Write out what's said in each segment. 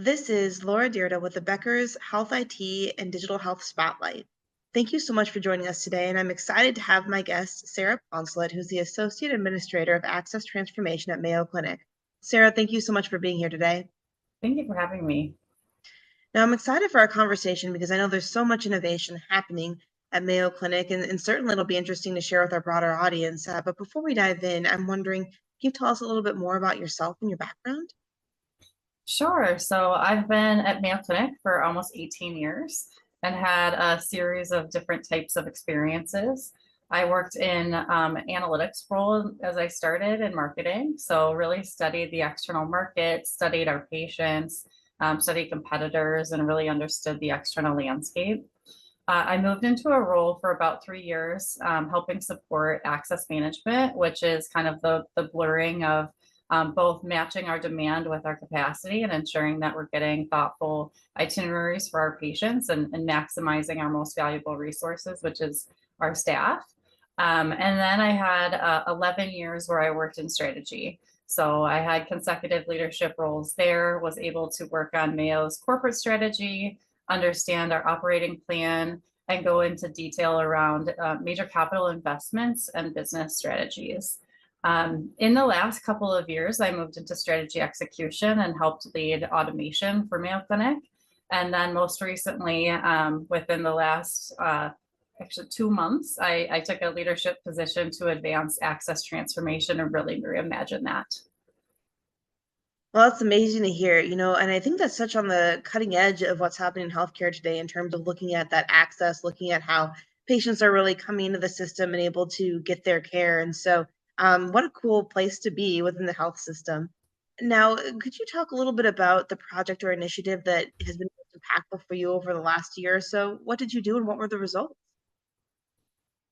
This is Laura Dyrda with the Becker's Health IT and Digital Health Spotlight. Thank you so much for joining us today, and I'm excited to have my guest, Sarah Poncelet, who's the Associate Administrator of Access Transformation at Mayo Clinic. Sarah, thank you so much for being here today. Thank you for having me. Now, I'm excited for our conversation because I know there's so much innovation happening at Mayo Clinic, and certainly it'll be interesting to share with our broader audience. But before we dive in, I'm wondering, can you tell us a little bit more about yourself and your background? Sure. So I've been at Mayo Clinic for almost 18 years and had a series of different types of experiences. I worked in analytics role as I started in marketing. So really studied the external market, studied our patients, studied competitors, and really understood the external landscape. I moved into a role for about 3 years, helping support access management, which is kind of the blurring of both matching our demand with our capacity and ensuring that we're getting thoughtful itineraries for our patients and maximizing our most valuable resources, which is our staff. And then I had 11 years where I worked in strategy. So I had consecutive leadership roles there, was able to work on Mayo's corporate strategy, understand our operating plan, and go into detail around major capital investments and business strategies. In the last couple of years, I moved into strategy execution and helped lead automation for Mayo Clinic. And then most recently, within the last actually 2 months, I took a leadership position to advance access transformation and really reimagine that. Well, that's amazing to hear, and I think that's such on the cutting edge of what's happening in healthcare today in terms of looking at that access, looking at how patients are really coming into the system and able to get their care. And so, what a cool place to be within the health system. Now, could you talk a little bit about the project or initiative that has been most impactful for you over the last year or so? What did you do and what were the results?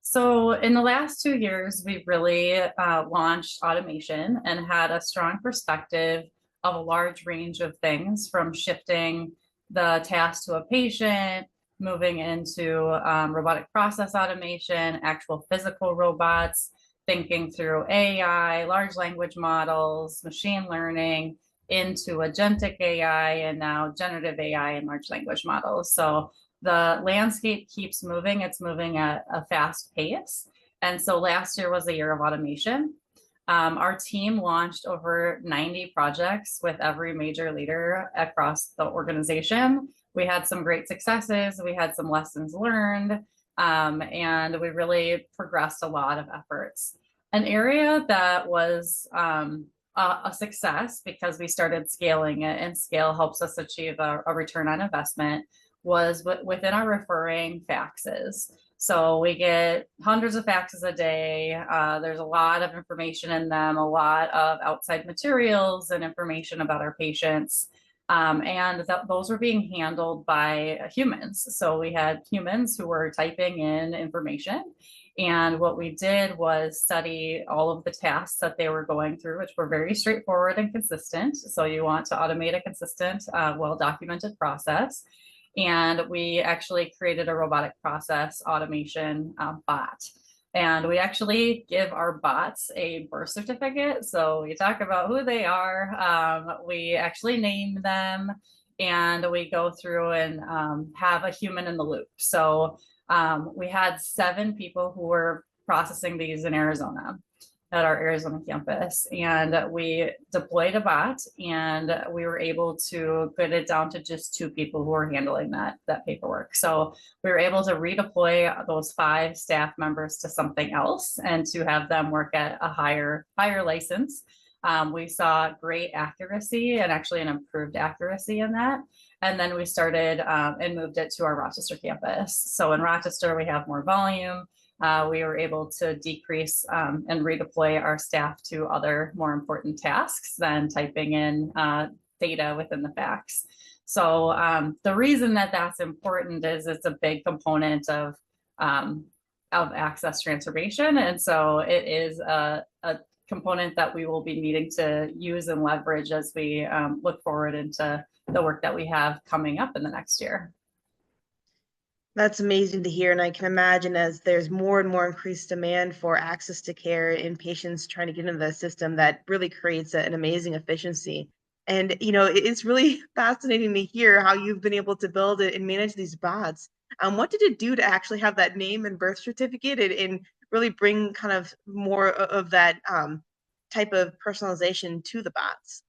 So in the last 2 years, we've really launched automation and had a strong perspective of a large range of things from shifting the task to a patient, moving into robotic process automation, actual physical robots, thinking through AI, large language models, machine learning, into agentic AI, and now generative AI and large language models. So the landscape keeps moving. It's moving at a fast pace. And so last year was a year of automation. Our team launched over 90 projects with every major leader across the organization. We had some great successes. We had some lessons learned, and we really progressed a lot of efforts. An area that was a success because we started scaling it, and scale helps us achieve a return on investment, was within our referring faxes. So we get hundreds of faxes a day. There's a lot of information in them, a lot of outside materials and information about our patients. And those were being handled by humans. So we had humans who were typing in information. And what we did was study all of the tasks that they were going through, which were very straightforward and consistent. So you want to automate a consistent, well-documented process. And we actually created a robotic process automation bot. And we actually give our bots a birth certificate. So we talk about who they are. We actually name them, and we go through and have a human in the loop. So we had 7 people who were processing these in Arizona at our Arizona campus, and we deployed a bot, and we were able to get it down to just 2 people who were handling that paperwork. So we were able to redeploy those 5 staff members to something else and to have them work at a higher license. We saw great accuracy and actually an improved accuracy in that. And then we started and moved it to our Rochester campus. So in Rochester, we have more volume. We were able to decrease and redeploy our staff to other more important tasks than typing in data within the fax. So the reason that that's important is it's a big component of access transformation. And so it is a component that we will be needing to use and leverage as we look forward into the work that we have coming up in the next year. That's amazing to hear, and I can imagine as there's more and more increased demand for access to care and patients trying to get into the system, that really creates an amazing efficiency. And, it's really fascinating to hear how you've been able to build it and manage these bots. What did it do to actually have that name and birth certificate and really bring kind of more of that type of personalization to the bots?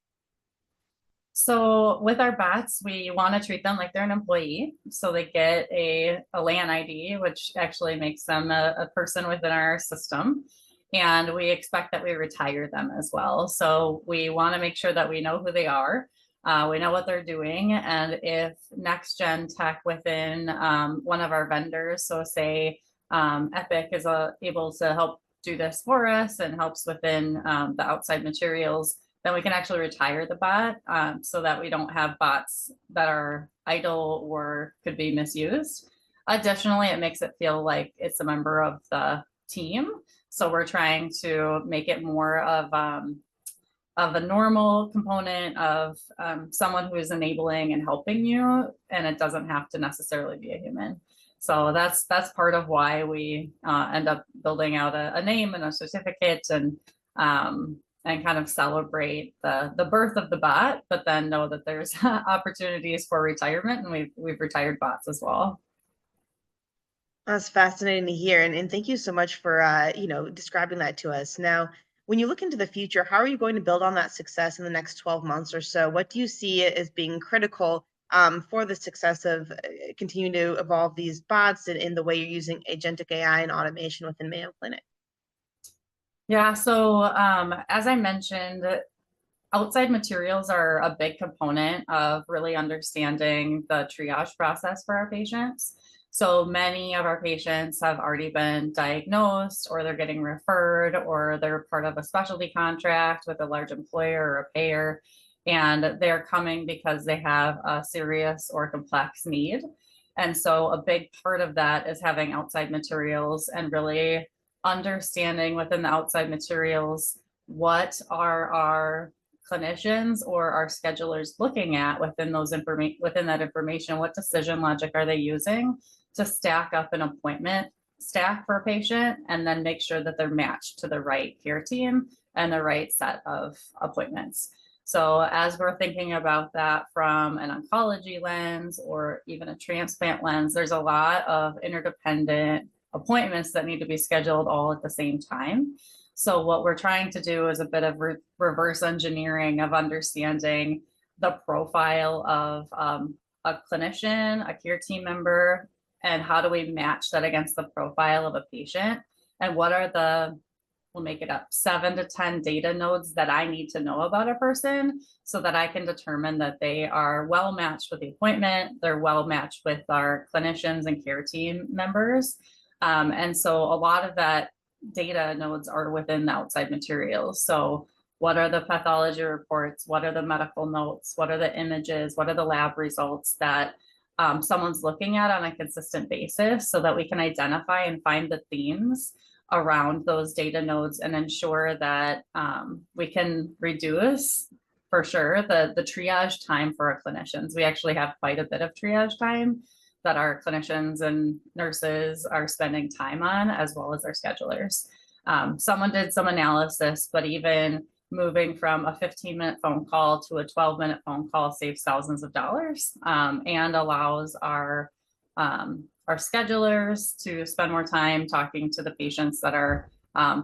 So with our bots, we want to treat them like they're an employee. So they get a LAN ID, which actually makes them a person within our system. And we expect that we retire them as well. So we want to make sure that we know who they are. We know what they're doing. And if next gen tech within one of our vendors, so say Epic is able to help do this for us and helps within the outside materials, then we can actually retire the bot so that we don't have bots that are idle or could be misused. Additionally, it makes it feel like it's a member of the team. So we're trying to make it more of a normal component of someone who is enabling and helping you, and it doesn't have to necessarily be a human. So that's part of why we end up building out a name and a certificate and kind of celebrate the birth of the bot, but then know that there's opportunities for retirement, and we've retired bots as well. That's fascinating to hear, and thank you so much for describing that to us. Now, when you look into the future, how are you going to build on that success in the next 12 months or so? What do you see as being critical for the success of continuing to evolve these bots in the way you're using agentic AI and automation within Mayo Clinic? Yeah, so as I mentioned, outside materials are a big component of really understanding the triage process for our patients. So many of our patients have already been diagnosed, or they're getting referred, or they're part of a specialty contract with a large employer or a payer, and they're coming because they have a serious or complex need. And so a big part of that is having outside materials and really understanding within the outside materials what are our clinicians or our schedulers looking at within that information. What decision logic are they using to stack up an appointment stack for a patient, and then make sure that they're matched to the right care team and the right set of appointments. So as we're thinking about that from an oncology lens or even a transplant lens, there's a lot of interdependent appointments that need to be scheduled all at the same time. So what we're trying to do is a bit of reverse engineering of understanding the profile of a clinician, a care team member, and how do we match that against the profile of a patient, and what are we'll make it up, 7 to 10 data nodes that I need to know about a person so that I can determine that they are well matched with the appointment, they're well matched with our clinicians and care team members. And so a lot of that data nodes are within the outside materials. So what are the pathology reports? What are the medical notes? What are the images? What are the lab results that someone's looking at on a consistent basis, so that we can identify and find the themes around those data nodes and ensure that we can reduce, for sure, the triage time for our clinicians. We actually have quite a bit of triage time that our clinicians and nurses are spending time on, as well as our schedulers. Someone did some analysis, but even moving from a 15-minute phone call to a 12-minute phone call saves thousands of dollars, and allows our schedulers to spend more time talking to the patients that are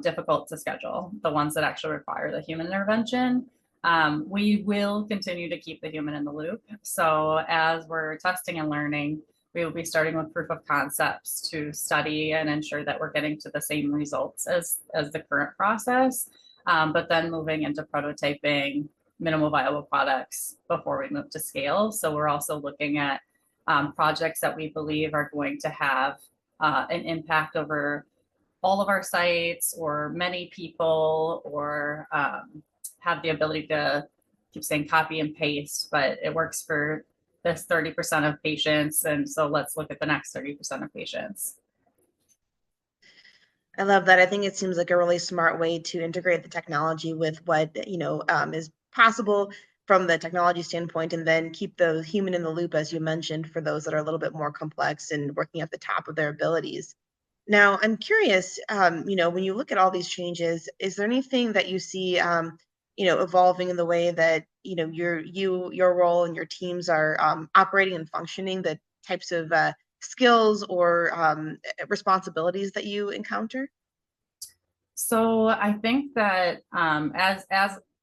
difficult to schedule, the ones that actually require the human intervention. We will continue to keep the human in the loop. So as we're testing and learning, we will be starting with proof of concepts to study and ensure that we're getting to the same results as the current process, but then moving into prototyping minimal viable products before we move to scale. So we're also looking at projects that we believe are going to have an impact over all of our sites or many people, or have the ability to, keep saying copy and paste, but it works for this 30% of patients. And so let's look at the next 30% of patients. I love that. I think it seems like a really smart way to integrate the technology with what is possible from the technology standpoint, and then keep the human in the loop, as you mentioned, for those that are a little bit more complex and working at the top of their abilities. Now, I'm curious, when you look at all these changes, is there anything that you see, evolving in the way that your role and your teams are operating and functioning, the types of skills or responsibilities that you encounter? So I think that as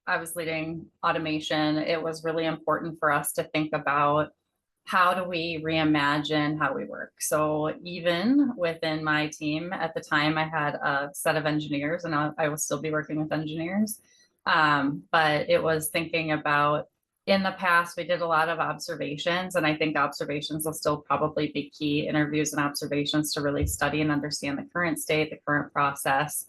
I was leading automation, it was really important for us to think about how do we reimagine how we work. So even within my team at the time, I had a set of engineers, and I will still be working with engineers. But it was thinking about, in the past, we did a lot of observations, and I think observations will still probably be key, interviews and observations, to really study and understand the current state, the current process.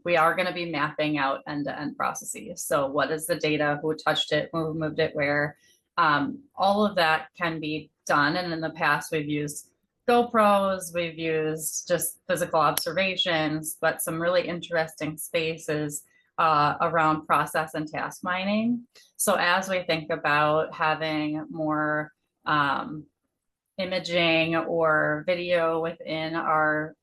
We are going to be mapping out end-to-end processes. So what is the data, who touched it, who moved it where? All of that can be done. And in the past, we've used GoPros, we've used just physical observations, but some really interesting spaces around process and task mining. So as we think about having more imaging or video within our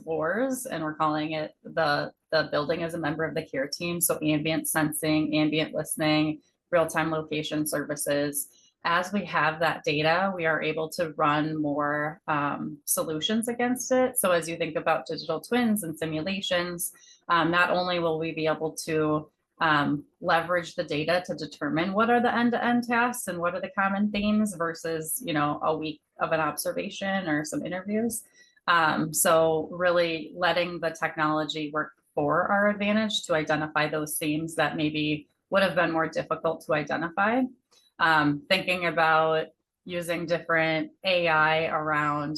floors, and we're calling it the building as a member of the care team. So ambient sensing, ambient listening, real-time location services. As we have that data, we are able to run more solutions against it. So as you think about digital twins and simulations, not only will we be able to leverage the data to determine what are the end-to-end tasks and what are the common themes versus, a week of an observation or some interviews. So really letting the technology work for our advantage to identify those themes that maybe would have been more difficult to identify. Thinking about using different AI around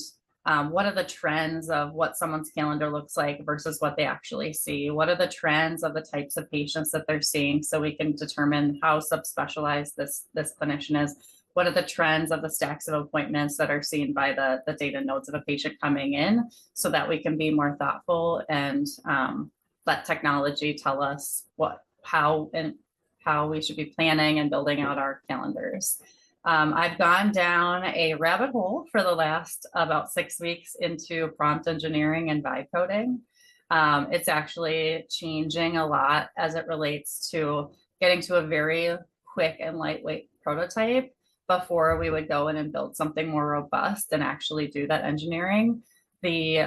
what are the trends of what someone's calendar looks like versus what they actually see? What are the trends of the types of patients that they're seeing, so we can determine how subspecialized this clinician is? What are the trends of the stacks of appointments that are seen by the data nodes of a patient coming in, so that we can be more thoughtful and let technology tell us how we should be planning and building out our calendars. I've gone down a rabbit hole for the last about 6 weeks into prompt engineering and vibe coding. It's actually changing a lot as it relates to getting to a very quick and lightweight prototype before we would go in and build something more robust and actually do that engineering. The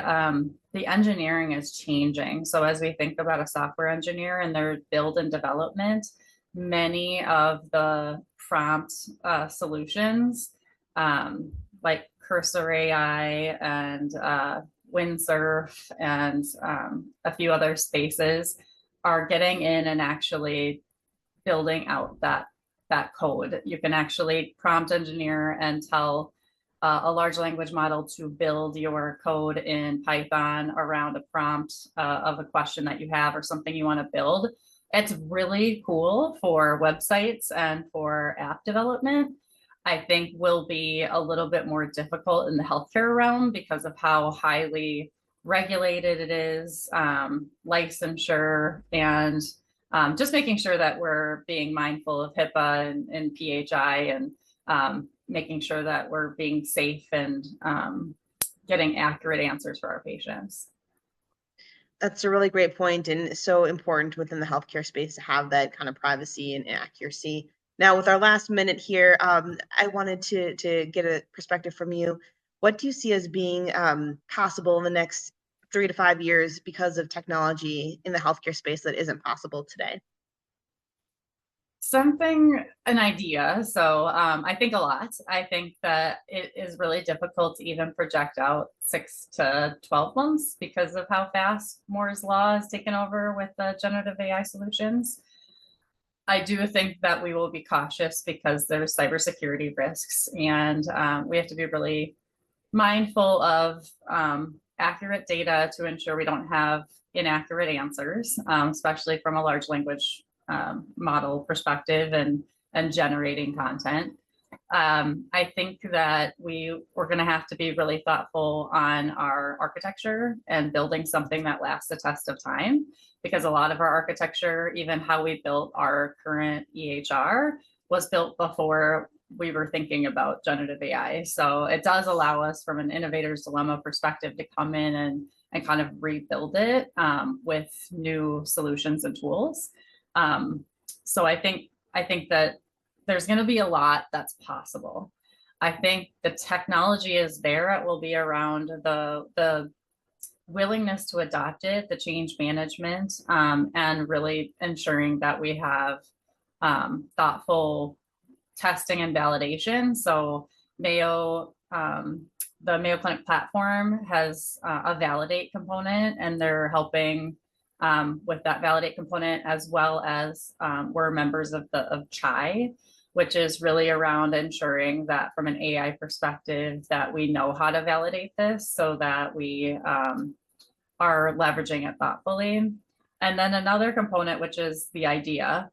engineering is changing. So as we think about a software engineer and their build and development, many of the prompt solutions, like Cursor AI and Windsurf and a few other spaces, are getting in and actually building out that code. You can actually prompt engineer and tell a large language model to build your code in Python around a prompt of a question that you have or something you want to build. It's really cool for websites and for app development. I think will be a little bit more difficult in the healthcare realm because of how highly regulated it is, licensure, and just making sure that we're being mindful of HIPAA and PHI, and making sure that we're being safe and getting accurate answers for our patients. That's a really great point, and so important within the healthcare space to have that kind of privacy and accuracy. Now, with our last minute here, I wanted to get a perspective from you. What do you see as being possible in the next 3 to 5 years because of technology in the healthcare space that isn't possible today? An idea. So I think a lot. I think that it is really difficult to even project out 6 to 12 months because of how fast Moore's law has taken over with the generative AI solutions. I do think that we will be cautious because there's cybersecurity risks, and we have to be really mindful of accurate data to ensure we don't have inaccurate answers, especially from a large language model perspective and generating content. I think that we're going to have to be really thoughtful on our architecture and building something that lasts the test of time, because a lot of our architecture, even how we built our current EHR, was built before we were thinking about generative AI. So it does allow us, from an innovator's dilemma perspective, to come in and kind of rebuild it with new solutions and tools. So I think I think that there's going to be a lot that's possible. I think the technology is there. It will be around the willingness to adopt it, the change management, and really ensuring that we have thoughtful testing and validation. So Mayo, the Mayo Clinic platform has a validate component, and they're helping with that validate component, as well as we're members of CHI, which is really around ensuring that from an AI perspective that we know how to validate this so that we are leveraging it thoughtfully. And then another component, which is the idea,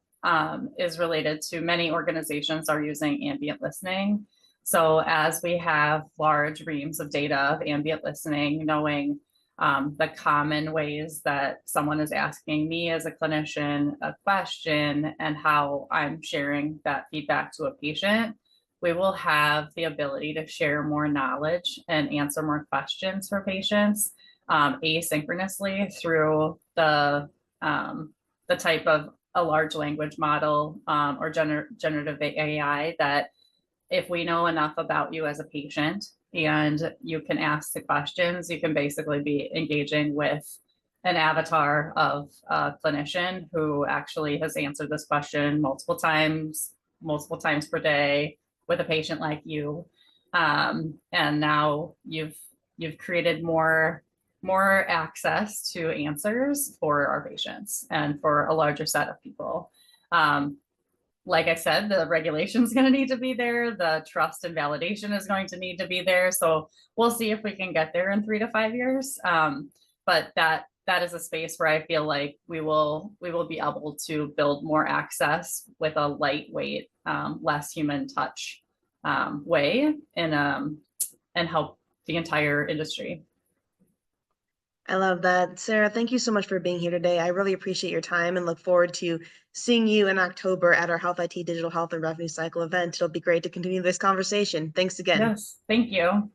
is related to many organizations are using ambient listening. So as we have large reams of data of ambient listening, knowing the common ways that someone is asking me as a clinician a question and how I'm sharing that feedback to a patient, we will have the ability to share more knowledge and answer more questions for patients asynchronously through the type of a large language model or generative AI, that if we know enough about you as a patient and you can ask the questions, you can basically be engaging with an avatar of a clinician who actually has answered this question multiple times per day with a patient like you. And now you've created more access to answers for our patients and for a larger set of people. Like I said, the regulation is going to need to be there. The trust and validation is going to need to be there. So we'll see if we can get there in 3 to 5 years. But that is a space where I feel like we will be able to build more access with a lightweight, less human touch way and help the entire industry. I love that. Sarah, thank you so much for being here today. I really appreciate your time and look forward to seeing you in October at our Health IT Digital Health and Revenue Cycle event. It'll be great to continue this conversation. Thanks again. Yes, thank you.